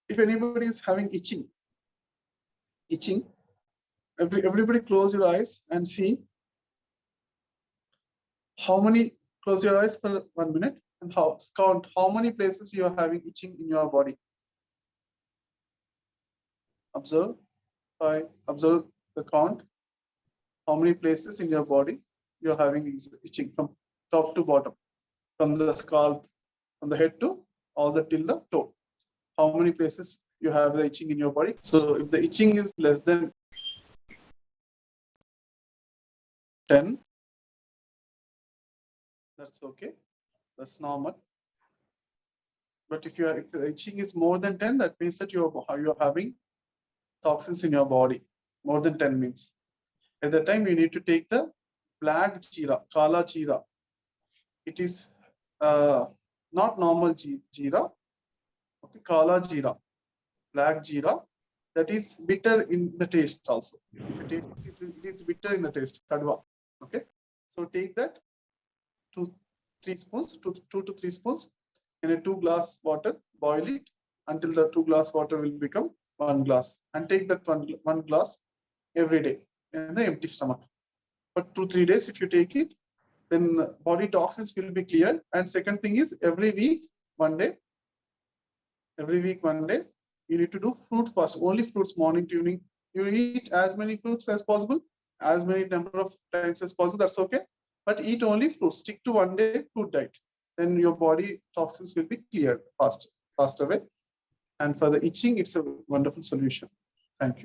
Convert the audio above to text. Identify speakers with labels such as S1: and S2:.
S1: if anybody is having itching, everybody close your eyes and see how many, close your eyes for 1 minute and count how many places you are having itching in your body. Observe the count, how many places in your body you are having itching from top to bottom, from the scalp, from the head to all the till the toe. How many places you have the itching in your body? So if the itching is less than 10, that's okay, that's normal. But if the itching is more than 10, that means that you're having toxins in your body. More than 10 means. At that time, you need to take the black jeera, kala jeera. It is not normal jeera. Okay, kala jeera, black jeera. That is bitter in the taste also. If it is bitter in the taste, kadwa. Okay, so take that 2 to 3 spoons in a 2 glass water. Boil it until the 2 glass water will become 1 glass, and take that one glass every day in the empty stomach. For 2-3 days, if you take it, then body toxins will be cleared. And second thing is, every week, one day, you need to do fruit fast, only fruits, morning to evening. You eat as many fruits as possible, as many number of times as possible, that's okay. But eat only fruits, stick to 1 day fruit diet. Then your body toxins will be cleared fast away. And for the itching, it's a wonderful solution. Thank you.